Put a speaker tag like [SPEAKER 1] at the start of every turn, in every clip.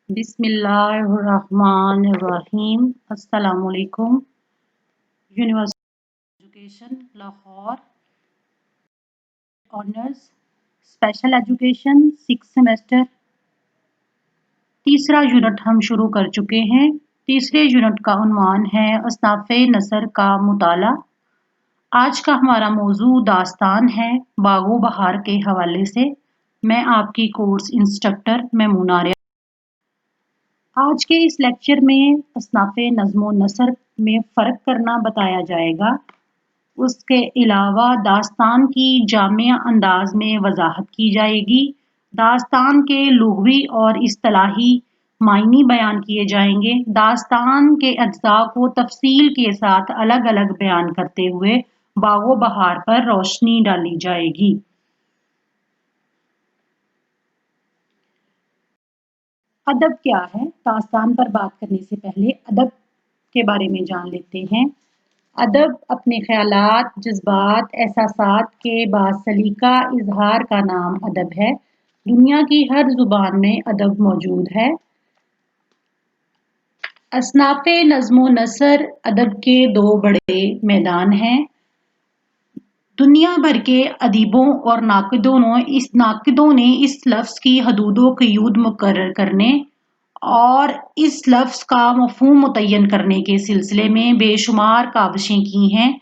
[SPEAKER 1] बिस्मिल्लाहिर्रहमानिर्रहीम। अस्सलामुअलैकुम। University education Lahore honours special education 6 semester तीसरा यूनिट हम शुरू कर चुके हैं। तीसरे यूनिट का उन्वान है असनाफ़े नसर का मुताला। आज का हमारा मौजू दास्तान है बागो बहार के हवाले से। मैं आपकी कोर्स इंस्ट्रक्टर मैमूना रियाज। आज के इस लेक्चर में असनाफ़े नज़्म व नसर में फ़र्क करना बताया जाएगा। उसके अलावा दास्तान की जामिया अंदाज में वजाहत की जाएगी। दास्तान के लुग़वी और इस्तिलाही मायने बयान किए जाएंगे। दास्तान के अज्जा को तफसील के साथ अलग अलग बयान करते हुए बागो बहार पर रोशनी डाली जाएगी। अदब क्या है? दास्तान पर बात करने से पहले अदब के बारे में जान लेते हैं। अदब अपने ख्यालात, जज्बात, एहसासात के बासलीका इजहार का नाम अदब है। दुनिया की हर जुबान में अदब मौजूद है। असनाफ़े नज़्म नसर अदब के दो बड़े मैदान हैं। दुनिया भर के अदीबों और नाकिदों ने इस लफ्ज़ की हदूदो क़यूद मुकर्रर करने और इस लफ्ज़ का मफ़हूम मुतय्यन करने के सिलसिले में बेशुमार काविशें की हैं।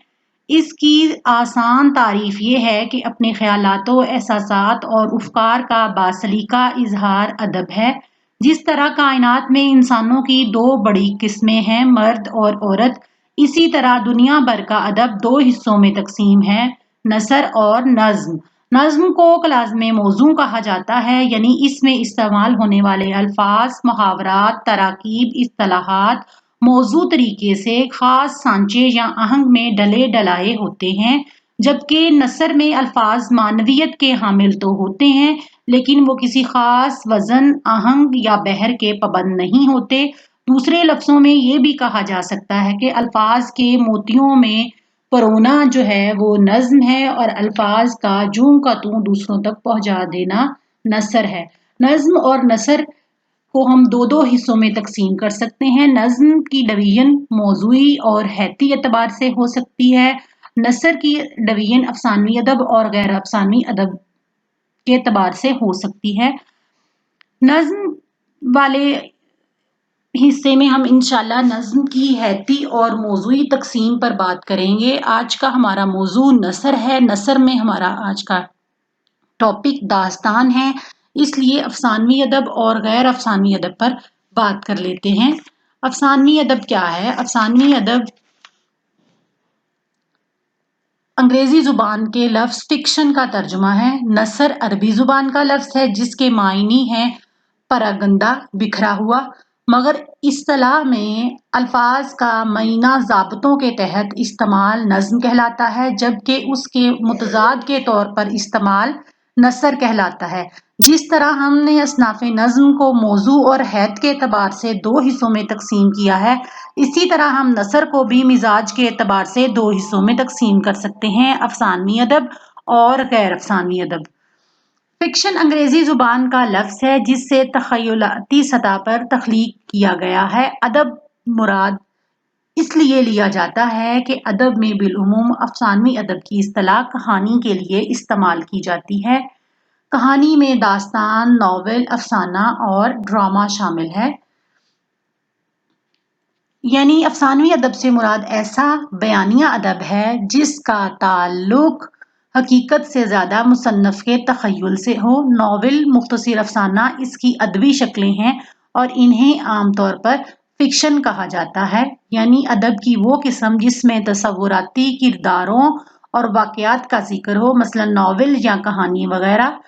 [SPEAKER 1] इसकी आसान तारीफ़ ये है कि अपने ख़यालातो, एहसासात और अफ़कार का बासलीका इज़हार अदब है। जिस तरह कायनात में इंसानों की दो बड़ी किस्में हैं, मर्द और औरत, इसी तरह दुनिया भर का अदब दो हिस्सों में तकसीम है, नसर और नज़्म। नज़्म को कलाज़्म मौज़ू कहा जाता है, यानी इसमें इस्तेमाल होने वाले अल्फाज, मुहावरात, तराकीब, इस्तिलाहात मौजू तरीके से खास सांचे या आहंग में डले डलाए होते हैं। जबकि नसर में अल्फाज मानवियत के हामिल तो होते हैं, लेकिन वो किसी खास वजन, आहंग या बहर के पाबंद नहीं होते। दूसरे लफ्जों में ये भी कहा जा सकता है कि अल्फाज के मोतियों में परोना जो है वो नज्म है और अल्फाज का जूं का तू दूसरों तक पहुंचा देना नसर है। नज्म और नसर को हम दो हिस्सों में तकसीम कर सकते हैं। नज्म की डिवीजन मौज़ूई और हैती एतबार से हो सकती है। नसर की डिवीजन अफसानवी अदब और गैर अफसानवी अदब के एतबार से हो सकती है। नज्म वाले हिस्से में हम इंशाल्लाह नज्म की हैती और मौज़ूई तकसीम पर बात करेंगे। आज का हमारा मौजू नसर है। नसर में हमारा आज का टॉपिक दास्तान है, इसलिए अफसानवी अदब और गैर अफसानवी अदब पर बात कर लेते हैं। अफसानवी अदब क्या है? अफसानवी अदब अंग्रेजी जुबान के लफ्ज फिक्शन का तर्जुमा है। नसर अरबी जुबान का लफ्ज है जिसके मायने हैं परागंदा, बिखरा हुआ, मगर इस्तिलाह में अल्फाज का मईना ज़ाब्तों के तहत इस्तेमाल नज्म कहलाता है, जबकि उसके मुतजाद के तौर पर इस्तेमाल नसर कहलाता है। जिस तरह हमने असनाफ़े नज्म को मौजू और हैत के एतबार से दो हिस्सों में तकसीम किया है, इसी तरह हम नसर को भी मिजाज के एतबार से दो हिस्सों में तकसीम कर सकते हैं, अफसानवी अदब और गैर अफसानवी अदब। फिक्शन अंग्रेजी जुबान का लफ्ज है जिससे तखयलाती सतह पर तख्लीक किया गया है। अदब मुराद इसलिए लिया जाता है कि अदब में बिलउमूम अफसानवी अदब की इस्तिलाह कहानी के लिए इस्तेमाल की जाती है। कहानी में दास्तान, नॉवेल, अफसाना और ड्रामा शामिल है। यानी अफसानवी अदब से मुराद ऐसा बयानिया अदब है जिसका ताल्लुक हकीकत से ज़्यादा मुसन्नफ़ के तख़य्युल से हो। नॉवेल, मुख्तसर अफसाना इसकी अदबी शक्लें हैं और इन्हें आमतौर पर फिक्शन कहा जाता है, यानी अदब की वो किस्म जिसमें तसव्वुराती किरदारों और वाक़यात का जिक्र हो, मसलन नॉवेल या कहानी वगैरह।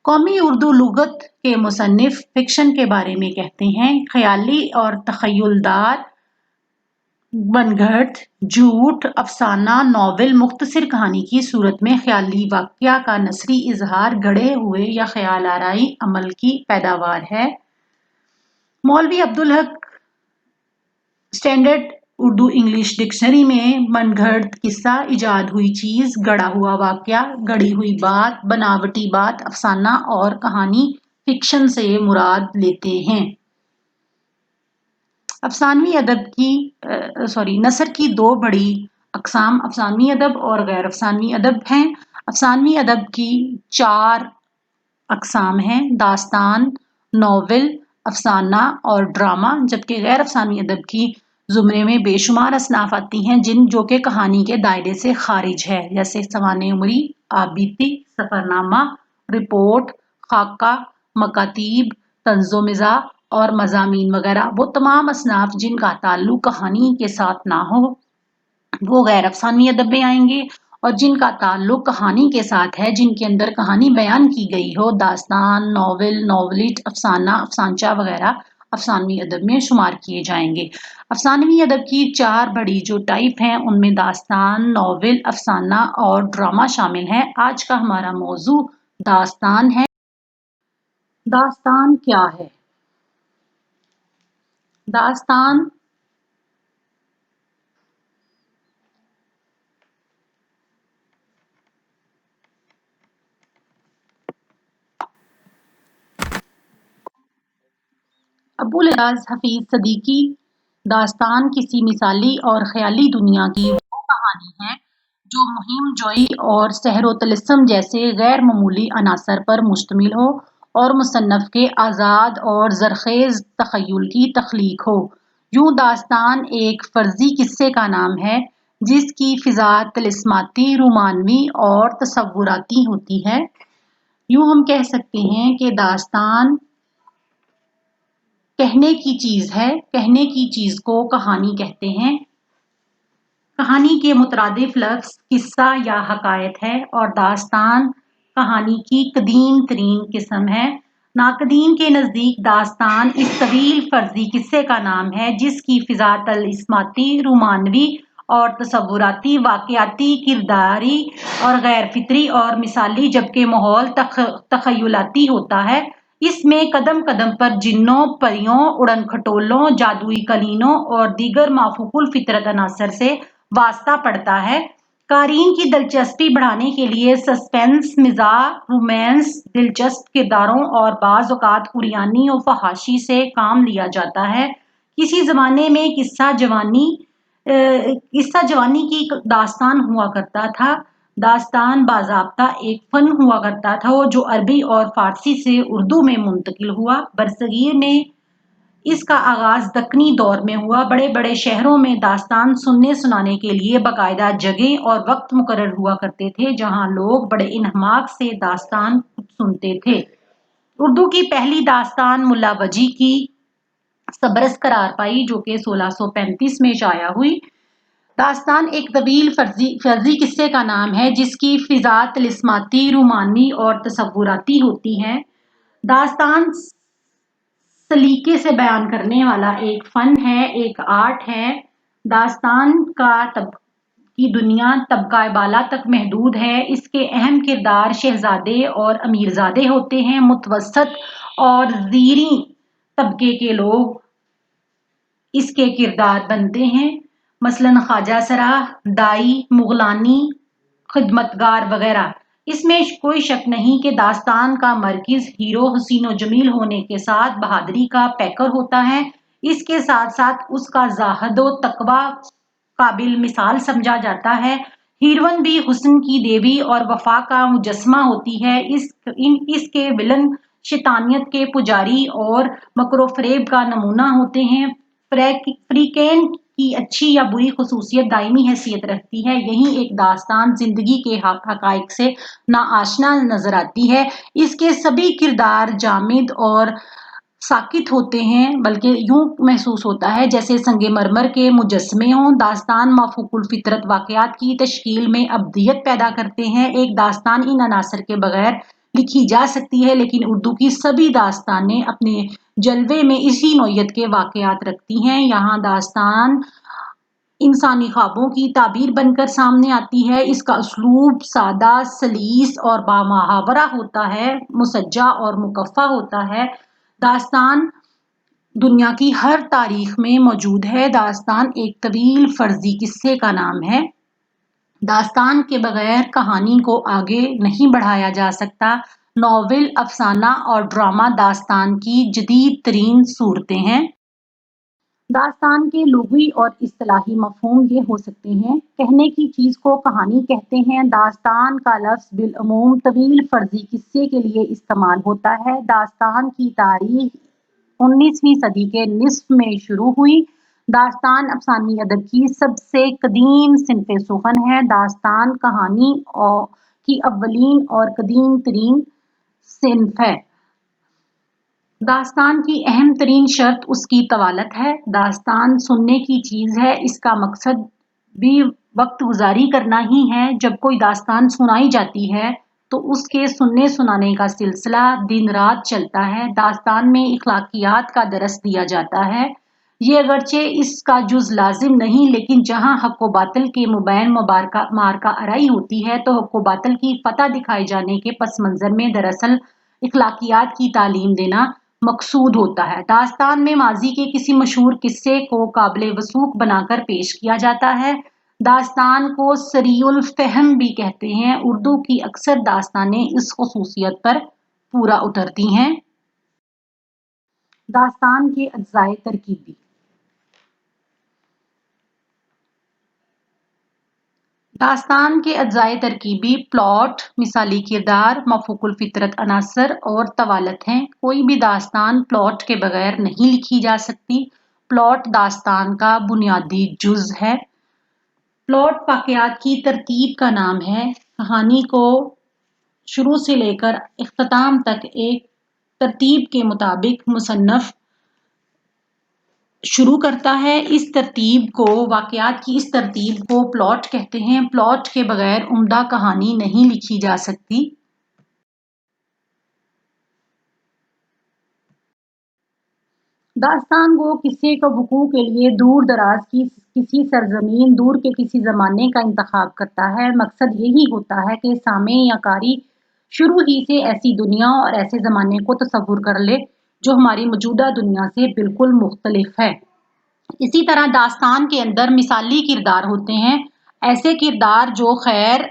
[SPEAKER 1] कौमी उर्दू लुगत के मुसन्निफ फिक्शन के बारे में कहते हैं, ख्याली और तख़य्युलदार, बनगढ़, झूठ, अफसाना, नॉवेल मुख्तसर कहानी की सूरत में ख्याली वाक़या का नसरी इजहार, गढ़े हुए या ख्याल आराई अमल की पैदावार है। मौलवी Abdul Haq standard Urdu English dictionary में मनगढ़ किस्सा, इजाद हुई चीज, गढ़ा हुआ वाक़या, गढ़ी हुई बात, बनावटी बात, अफसाना और कहानी फिक्शन से मुराद लेते हैं। افسانوی ادب کی نثر کی دو بڑی اقسام افسانوی ادب اور غیر افسانوی ادب ہیں۔ افسانوی ادب کی 4 اقسام ہیں: داستان، ناول، افسانہ اور ڈرامہ، جبکہ غیر افسانوی ادب کی زمرے میں بے شمار اصناف آتی ہیں جو کہ کہانی کے دائرے سے خارج ہے، جیسے سوانح عمری، آبیتی، سفرنامہ، رپورٹ، خاکہ، مکاتیب، طنز و مزاح اور مضامین وغیرہ۔ وہ تمام اصناف جن کا تعلق کہانی کے ساتھ نہ ہو وہ غیر افسانوی ادب میں آئیں گے، اور جن کا تعلق کہانی کے ساتھ ہے، جن کے اندر کہانی بیان کی گئی ہو، داستان، ناول، ناولٹ، افسانہ، افسانچہ وغیرہ افسانوی ادب میں شمار کیے جائیں گے۔ افسانوی ادب کی 4 بڑی جو ٹائپ ہیں ان میں داستان، ناول، افسانہ اور ڈرامہ شامل ہیں۔ آج کا ہمارا موضوع داستان ہے۔ داستان کیا ہے؟ داستان ابوالعلاء حفیظ صدیقی: داستان کسی مثالی اور خیالی دنیا کی وہ کہانی ہے جو مہم جوئی اور سحر و طلسم جیسے غیر معمولی عناصر پر مشتمل ہو اور مصنف کے آزاد اور زرخیز تخیل کی تخلیق ہو۔ یوں داستان ایک فرضی قصے کا نام ہے جس کی فضا طلسماتی، رومانوی اور تصوراتی ہوتی ہے۔ یوں ہم کہہ سکتے ہیں کہ داستان کہنے کی چیز ہے، کہنے کی چیز کو کہانی کہتے ہیں۔ کہانی کے مترادف لفظ قصہ یا حکایت ہے اور داستان کہانی کی قدیم ترین قسم ہے۔ ناقدین کے نزدیک داستان اس طویل فرضی قصے کا نام ہے جس کی فضا طلسماتی، رومانوی اور تصوراتی، واقعاتی، کرداری اور غیر فطری اور مثالی جبکہ ماحول تخیلاتی ہوتا ہے۔ اس میں قدم قدم پر جنوں، پریوں، اڑن کھٹولوں، جادوئی قالینوں اور دیگر مافوق الفطرت عناصر سے واسطہ پڑتا ہے۔ قارئین کی دلچسپی بڑھانے کے لیے سسپینس، مزاح، رومانس، دلچسپ کرداروں اور بعض اوقات عریانی و فحاشی سے کام لیا جاتا ہے۔ کسی زمانے میں قصہ جوانی کی داستان ہوا کرتا تھا۔ داستان باضابطہ ایک فن ہوا کرتا تھا جو عربی اور فارسی سے اردو میں منتقل ہوا۔ برصغیر میں اس کا آغاز دکنی دور میں ہوا۔ بڑے بڑے شہروں میں داستان سننے سنانے کے لیے باقاعدہ جگہیں اور وقت مقرر ہوا کرتے تھے جہاں لوگ بڑے انہماک سے داستان سنتے تھے۔ اردو کی پہلی داستان ملا وجی کی صبرس قرار پائی جو کہ 1635 میں شائع ہوئی۔ داستان ایک طویل فرضی قصے کا نام ہے جس کی فضا طلسماتی، رومانوی اور تصوراتی ہوتی ہے۔ داستان سلیقے سے بیان کرنے والا ایک فن ہے، ایک آرٹ ہے۔ داستان کی دنیا طبقہ بالا تک محدود ہے۔ اس کے اہم کردار شہزادے اور امیرزادے ہوتے ہیں۔ متوسط اور زیریں طبقے کے لوگ اس کے کردار بنتے ہیں، مثلاً خواجہ سرا، دائی، مغلانی، خدمتگار وغیرہ۔ اس میں کوئی شک نہیں کہ داستان کا مرکز ہیرو حسین و جمیل ہونے کے ساتھ بہادری کا پیکر ہوتا ہے۔ اس کے ساتھ ساتھ اس کا زہد و تقویٰ قابل مثال سمجھا جاتا ہے۔ ہیروئن بھی حسن کی دیوی اور وفا کا مجسمہ ہوتی ہے۔ اس کے ولن شیطانیت کے پجاری اور مکر و فریب کا نمونہ ہوتے ہیں۔ فریقین کی اچھی یا بری خصوصیت دائمی حیثیت رکھتی ہے۔ یہیں ایک داستان زندگی کے حقائق سے ناآشنا نظر آتی ہے۔ اس کے سبھی کردار جامد اور ساکت ہوتے ہیں، بلکہ یوں محسوس ہوتا ہے جیسے سنگ مرمر کے مجسمے ہوں۔ داستان مافوق الفطرت واقعات کی تشکیل میں ابدیت پیدا کرتے ہیں۔ ایک داستان ان عناصر کے بغیر لکھی جا سکتی ہے، لیکن اردو کی سبھی داستانیں اپنے جلوے میں اسی نوعیت کے واقعات رکھتی ہیں۔ یہاں داستان انسانی خوابوں کی تعبیر بن کر سامنے آتی ہے۔ اس کا اسلوب سادہ، سلیس اور بامحاورہ ہوتا ہے، مسجع اور مکفّا ہوتا ہے۔ داستان دنیا کی ہر تاریخ میں موجود ہے۔ داستان ایک طویل فرضی قصے کا نام ہے۔ داستان کے بغیر کہانی کو آگے نہیں بڑھایا جا سکتا۔ ناول، افسانہ اور ڈرامہ داستان کی جدید ترین صورتیں ہیں۔ दास्तान के लुग़वी और इस्तिलाही मफ़हूम ये हो सकते हैं: कहने की चीज़ को कहानी कहते हैं। दास्तान का लफ्ज़ बिलअमूम तवील फ़र्ज़ी किस्से के लिए इस्तेमाल होता है। दास्तान की तारीख़ 19वीं सदी के निस्फ़ में शुरू हुई। दास्तान अफ़सानी अदब की सबसे क़दीम सिन्फ़-ए-सुख़न है। दास्तान कहानी की अव्वलीन और क़दीम तरीन सिन्फ़ है। दास्तान की अहम तरीन शर्त उसकी तवालत है। दास्तान सुनने की चीज़ है, इसका मकसद भी वक्त गुजारी करना ही है। जब कोई दास्तान सुनाई जाती है तो उसके सुनने सुनाने का सिलसिला दिन रात चलता है। दास्तान में इखलाकियात का दरस दिया जाता है। ये अगरचे इसका जुज़ लाजिम नहीं, लेकिन जहाँ हक़ व बातिल के मुबैन मारका अराई होती है तो हक़ व बातिल की फतह दिखाए जाने के पस मंज़र में दरअसल इखलाकियात की तालीम देना मकसूद होता है। दास्तान में माजी के किसी मशहूर किस्से को काबिल वसूख बनाकर पेश किया जाता है। दास्तान को सरीउल फ़हम भी कहते हैं। उर्दू की अक्सर दास्तानें इस ख़ुसूसियत पर पूरा उतरती हैं। दास्तान के अज्ज़ाए तरकीबी। दास्तान के अज्ज़ाए तरकीबी प्लॉट, मिसाली किरदार, मफ़ूकुल फ़ितरत अनासर और तवालत हैं। कोई भी दास्तान प्लॉट के बगैर नहीं लिखी जा सकती। प्लॉट दास्तान का बुनियादी जुज़ है। प्लॉट वाक़यात की तरतीब का नाम है। कहानी को शुरू से लेकर इख्तिताम तक एक तरतीब के मुताबिक मुसन्नफ़ शुरू करता है। वाक़यात की इस तरतीब को प्लॉट कहते हैं। प्लॉट के बगैर उम्दा कहानी नहीं लिखी जा सकती। दास्तान गो किस्से का वक़ूअ के लिए दूर दराज की किसी सरज़मीन, दूर के किसी ज़माने का इंतख़ाब करता है। मकसद यही होता है कि सामे या कारी शुरू ही से ऐसी दुनिया और ऐसे ज़माने को तसव्वुर कर ले जो हमारी मौजूदा दुनिया से बिल्कुल मुख्तलिफ है। इसी तरह दास्तान के अंदर मिसाली किरदार होते हैं। ऐसे किरदार जो खैर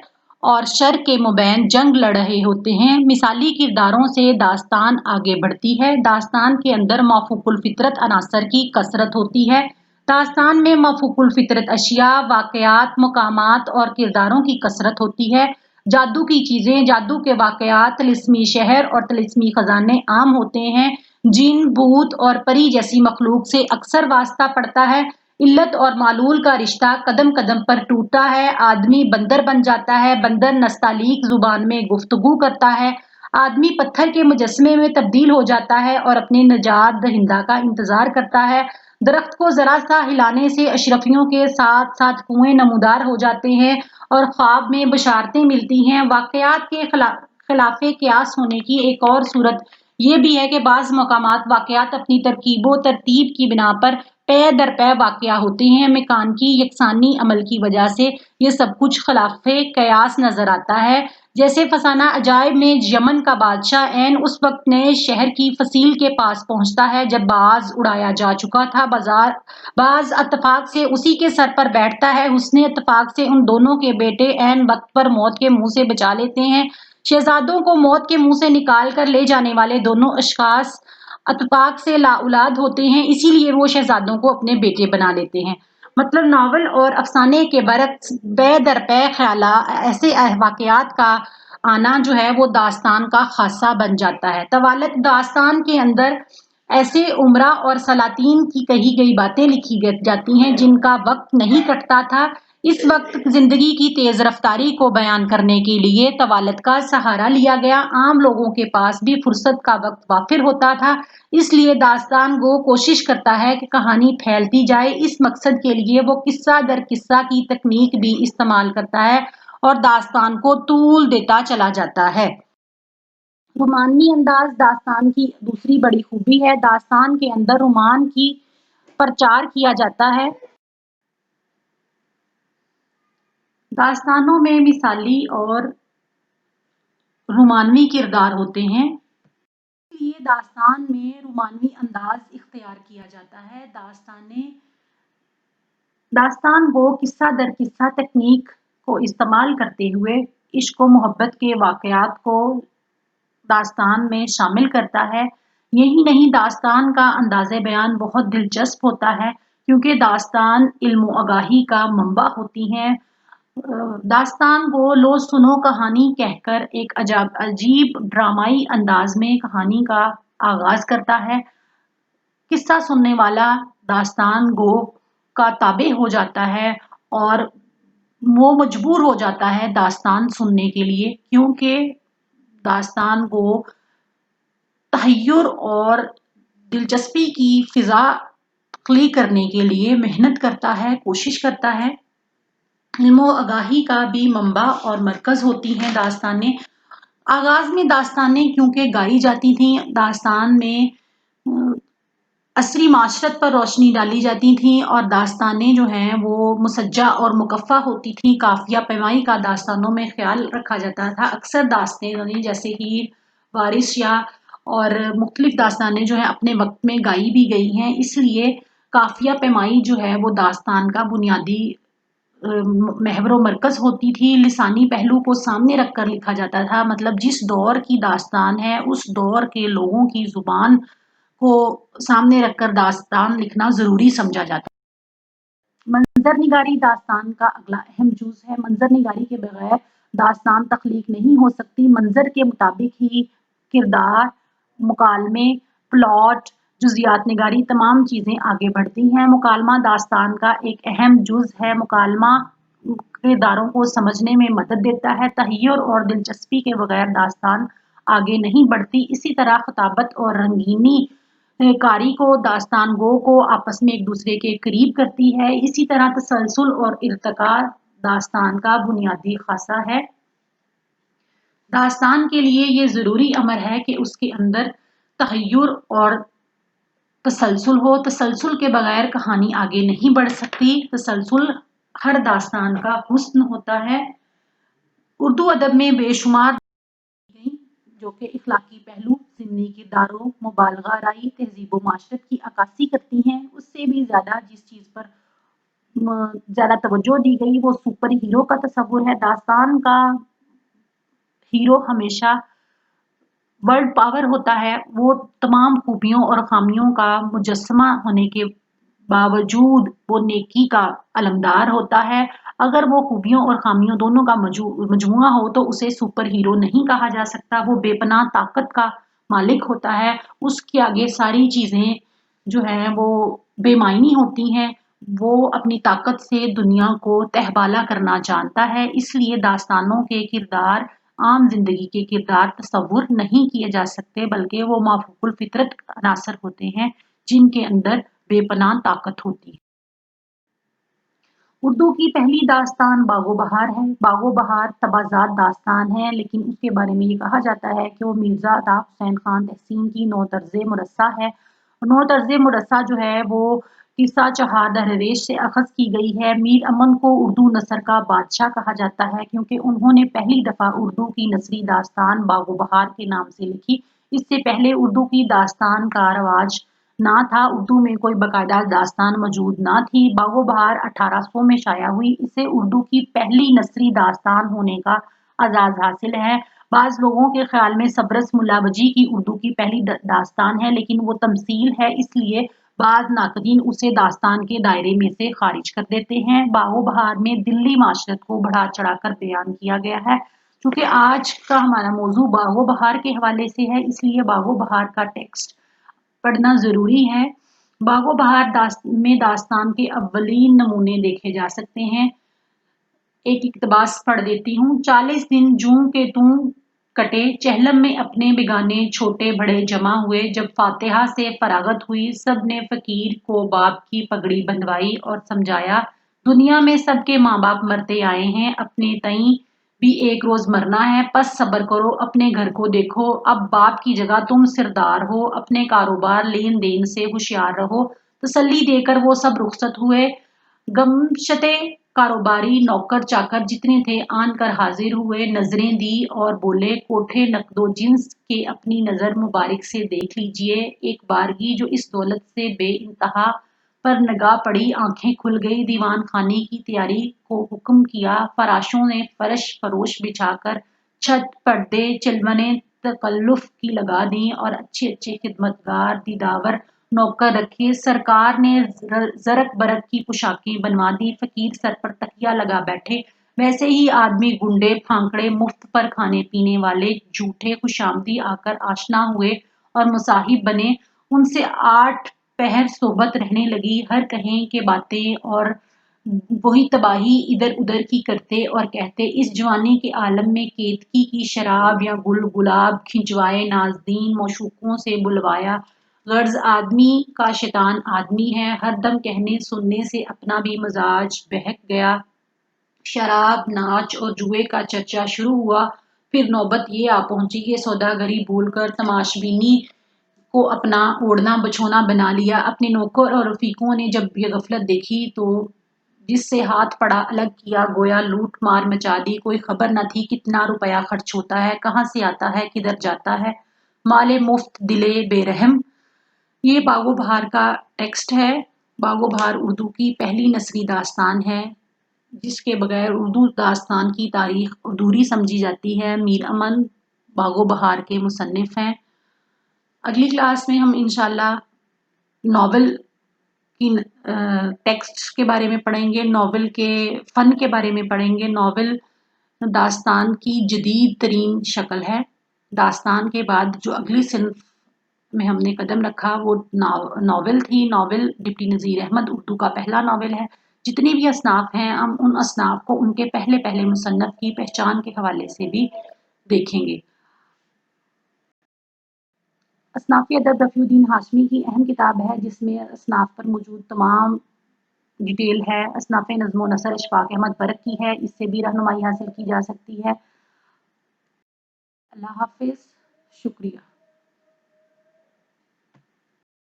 [SPEAKER 1] और शर के मुबैन जंग लड़ रहे होते हैं। मिसाली किरदारों से दास्तान आगे बढ़ती है। दास्तान के अंदर मौफूकुल फितरत अनासर की कसरत होती है। दास्तान में मौफूकुल फितरत अशिया, वाक़यात, मकामात और किरदारों की कसरत होती है। जादू की चीज़ें, जादू के वाक़यात, तिलिस्मी शहर और तिलिस्मी खजाने आम होते हैं। जिन, भूत और परी जैसी मखलूक से अक्सर वास्ता पड़ता है। इल्लत और मालूल का रिश्ता कदम कदम पर टूटा है। आदमी बंदर बन जाता है। बंदर नस्तालीक जुबान में गुफ्तगू करता है। आदमी पत्थर के मुजस्मे में तब्दील हो जाता है और अपने निजात दहिंदा का इंतजार करता है। दरख्त को जरा सा हिलाने से अशरफियों के साथ साथ कुएं नमूदार हो जाते हैं और ख्वाब में बशारतें मिलती हैं। वाक़यात के खिलाफे क़यास होने की एक और सूरत ये भी है कि बाज़ मकामात वाक़यात अपनी तरकीबो तरतीब की बिना पर पे दर पे वाक़या होते हैं। मेकान की यकसानी अमल की वजह से ये सब कुछ खिलाफे क़यास नजर आता है। जैसे फसाना अजायब में यमन का बादशाह ऐन उस वक्त नए शहर की फसील के पास पहुंचता है जब बाज उड़ाया जा चुका था। बाज इत्तफाक से उसी के सर पर बैठता है। हुस्ने इत्तफाक से उन दोनों के बेटे ऐन वक्त पर मौत के मुंह से बचा लेते हैं। शहजादों को मौत के मुंह से निकाल कर ले जाने वाले दोनों अशखास इत्तफाक से लाउलाद होते हैं, इसीलिए वो शहजादों को अपने बेटे बना लेते हैं। मतलब नावल और अफसाने के बरक्स बे दर पे ख्याला ऐसे वाक़यात का आना जो है वो दास्तान का खासा बन जाता है। तवालत दास्तान के अंदर ऐसे उमरा और सलातीन की कही गई बातें लिखी जाती हैं जिनका वक्त नहीं कटता था। इस वक्त जिंदगी की तेज रफ्तारी को बयान करने के लिए तवालत का सहारा लिया गया। आम लोगों के पास भी फुर्सत का वक्त वाफिर होता था, इसलिए दास्तान गो कोशिश करता है कि कहानी फैलती जाए। इस मकसद के लिए वो किस्सा दर किस्सा की तकनीक भी इस्तेमाल करता है और दास्तान को तूल देता चला जाता है। रोमानी अंदाज दास्तान की दूसरी बड़ी खूबी है। दास्तान के अंदर रोमान की प्रचार किया जाता है। दास्तानों में मिसाली और रोमानवी किरदार होते हैं, इसलिए दास्तान में रोमानवी अंदाज इख्तियार किया जाता है। दास्तान को किस्सा दर किस्सा तकनीक को इस्तेमाल करते हुए इश्क व मोहब्बत के वाक़यात को दास्तान में शामिल करता है। यही नहीं, दास्तान का अंदाज़े बयान बहुत दिलचस्प होता है। کیونکہ داستان علم و آگاہی کا منبع ہوتی ہیں۔ داستان کو لو سنو کہانی کہہ کر ایک عجیب ڈرامائی انداز میں کہانی کا آغاز کرتا ہے۔ قصہ سننے والا داستان گو کا تابع ہو جاتا ہے اور وہ مجبور ہو جاتا ہے داستان سننے کے لیے، کیونکہ داستان کو تحیر اور دلچسپی کی فضا تخلیق کرنے کے لیے محنت کرتا ہے، کوشش کرتا ہے۔ علم و آگاہی کا بھی منبع اور مرکز ہوتی ہیں داستانیں۔ آغاز میں داستانیں کیونکہ گائی جاتی تھیں، داستان میں عصری معاشرت پر روشنی ڈالی جاتی تھیں اور داستانیں جو ہیں وہ مسجع اور مکفّہ ہوتی تھیں۔ قافیہ پیمائی کا داستانوں میں خیال رکھا جاتا تھا۔ اکثر داستانیں جیسے ہیر، وارث اور مختلف داستانیں جو ہیں اپنے وقت میں گائی بھی گئی ہیں، اس لیے قافیہ پیمائی جو ہے وہ داستان کا بنیادی محور و مرکز ہوتی تھی۔ لسانی پہلو کو سامنے رکھ کر لکھا جاتا تھا، مطلب جس دور کی داستان ہے اس دور کے لوگوں کی زبان کو سامنے رکھ کر داستان لکھنا ضروری سمجھا جاتا ہے۔ منظر نگاری داستان کا اگلا اہم جز ہے۔ منظر نگاری کے بغیر داستان تخلیق نہیں ہو سکتی۔ منظر کے مطابق ہی کردار، مکالمے، پلاٹ، جزیات نگاری تمام چیزیں آگے بڑھتی ہیں۔ مکالمہ داستان کا ایک اہم جز ہے۔ مکالمہ کرداروں کو سمجھنے میں مدد دیتا ہے۔ تحیر اور دلچسپی کے بغیر داستان آگے نہیں بڑھتی۔ اسی طرح خطابت اور رنگینی کاری کو داستان گو کو آپس میں ایک دوسرے کے قریب کرتی ہے۔ اسی طرح تسلسل اور ارتقاء داستان کا بنیادی خاصہ ہے۔ داستان کے لیے یہ ضروری امر ہے کہ اس کے اندر تحیر اور تسلسل ہو۔ تسلسل کے بغیر کہانی آگے نہیں بڑھ سکتی۔ تسلسل ہر داستان کا حسن ہوتا ہے۔ اردو ادب میں بے شمار جو کہ اخلاقی پہلو، ضمنی کرداروں، مبالغہ آرائی، تہذیب و معاشرت کی عکاسی کرتی ہیں، اس سے بھی زیادہ جس چیز پر زیادہ توجہ دی گئی وہ سپر ہیرو کا تصور ہے۔ داستان کا ہیرو ہمیشہ ورلڈ پاور ہوتا ہے، وہ تمام خوبیوں اور خامیوں کا مجسمہ ہونے کے باوجود وہ نیکی کا علمدار ہوتا ہے۔ اگر وہ خوبیوں اور خامیوں دونوں کا مجموعہ ہو تو اسے سپر ہیرو نہیں کہا جا سکتا۔ وہ بے پناہ طاقت کا مالک ہوتا ہے، اس کے آگے ساری چیزیں جو ہیں وہ بے معنی ہوتی ہیں۔ وہ اپنی طاقت سے دنیا کو تہبالہ کرنا جانتا ہے، اس لیے داستانوں کے کردار عام زندگی کے کردار تصور نہیں کیے جا سکتے، بلکہ وہ مافوق الفطرت عناصر ہوتے ہیں جن کے اندر بے پناہ طاقت ہوتی ہے۔ اردو کی پہلی داستان باغ و بہار ہے۔ باغ و بہار تبازات داستان ہے، لیکن اس کے بارے میں یہ کہا جاتا ہے کہ وہ مرزا عطا حسین خان تحسین کی نو طرز مرصع ہے۔ نو طرز مرصع جو ہے وہ قصہ چہار درویش سے اخذ کی گئی ہے۔ میر امن کو اردو نثر کا بادشاہ کہا جاتا ہے کیونکہ انہوں نے پہلی دفعہ اردو کی نثری داستان باغ و بہار کے نام سے لکھی۔ اس سے پہلے اردو کی داستان کا رواج نہ تھا، اردو میں کوئی باقاعدہ داستان موجود نہ تھی۔ باغ و بہار 1800 میں شائع ہوئی، اسے اردو کی پہلی نثری داستان ہونے کا اعزاز حاصل ہے۔ بعض لوگوں کے خیال میں سبرس ملا بجی کی اردو کی پہلی داستان ہے، لیکن وہ تمثیل ہے، اس لیے بعض ناقدین اسے داستان کے دائرے میں سے خارج کر دیتے ہیں۔ باغ و بہار میں دلی معاشرت کو بڑھا چڑھا کر بیان کیا گیا ہے۔ چونکہ آج کا ہمارا موضوع باغ و بہار کے حوالے سے ہے، اس لیے باغ و بہار کا ٹیکسٹ پڑھنا ضروری ہے۔ باغ و بہار میں داستان کے اولین نمونے دیکھے جا سکتے ہیں۔ ایک اقتباس پڑھ دیتی ہوں۔ 40 دن جوں کہ توں کٹے، چہلم میں اپنے بگانے چھوٹے بڑے جمع ہوئے، جب فاتحہ سے فراغت ہوئی، سب نے فقیر کو باپ کی پگڑی بندھوائی اور سمجھایا، دنیا میں سب کے ماں باپ مرتے آئے ہیں، اپنے تئیں بھی ایک روز مرنا ہے، پس صبر کرو، اپنے گھر کو دیکھو، اب باپ کی جگہ تم سردار ہو، اپنے کاروبار لین دین سے ہوشیار رہو۔ تسلی دے کر وہ سب رخصت ہوئے۔ گمشتے کاروباری نوکر چاکر جتنے تھے آن کر حاضر ہوئے، نظریں دی اور بولے، کوٹھے نقد و جنس کے اپنی نظر مبارک سے دیکھ لیجئے، ایک بارگی جو اس دولت سے بے انتہا پر نگاہ پڑی، آنکھیں کھل گئی، دیوان خانے کی تیاری کو حکم کیا، فراشوں نے فرش فروش بچھا کر چھت پردے چلمنے تکلف کی لگا دیں اور اچھے خدمتگار دیداور नौकर रखे, सरकार ने जरक बरक की पोशाकें बनवा दी, फकीर सर पर तकिया लगा बैठे, वैसे ही आदमी गुंडे फांकड़े मुफ्त पर खाने पीने वाले झूठे खुशामदी आकर आशना हुए और मुसाहिब बने, उनसे 8 पहर सोबत रहने लगी, हर कहें के बातें और वही तबाही इधर उधर की करते और कहते, इस जवानी के आलम में केतकी की शराब या गुल गुलाब खिंचवाए, नाजदीन मौशूकों से बुलवाया, गर्ज आदमी का शैतान आदमी है, हर दम कहने सुनने से अपना भी मजाज बहक गया, शराब नाच और जुए का चर्चा शुरू हुआ, फिर नौबत ये आ पहुंची कि सौदागरी भूलकर तमाशबीनी को अपना ओढ़ना बछोना बना लिया। अपने नौकर और रफीकों ने जब ये गफलत देखी तो जिससे हाथ पड़ा अलग किया, गोया लूट मार मचा दी, कोई खबर न थी कितना रुपया खर्च होता है, कहाँ से आता है, किधर जाता है, माले मुफ्त दिले बेरहम। ये बागो बहार का टेक्स्ट है। बागो बहार उर्दू की पहली नसरी दास्तान है, जिसके बगैर उर्दू दास्तान की तारीख अधूरी समझी जाती है। मीर अमन बागो बहार के मुसन्निफ हैं। अगली क्लास में हम इंशाल्लाह नॉवल की टेक्स्ट के बारे में पढ़ेंगे, नॉवल के फ़न के बारे में पढ़ेंगे। नॉवल दास्तान की जदीद तरीन शक्ल है। दास्तान के बाद जो अगली सिन्फ में हमने कदम रखा वो नॉवल थी। नॉवल डिप्टी नज़ीर अहमद उर्दू का पहला नॉवल है। जितने भी असनाफ हैं हम उन असनाफ को उनके पहले पहले मुसन्नफ की पहचान के हवाले से भी देखेंगे। असनाफ़ी अदब रफ़ीउद्दीन हाशमी की अहम किताब है, जिसमें असनाफ पर मौजूद तमाम डिटेल है। असनाफ़ नज़्म व नसर अशफाक़ अहमद बरक की है, इससे भी रहनुमाई हासिल की जा सकती है। अल्लाह हाफ़िज़, शुक्रिया।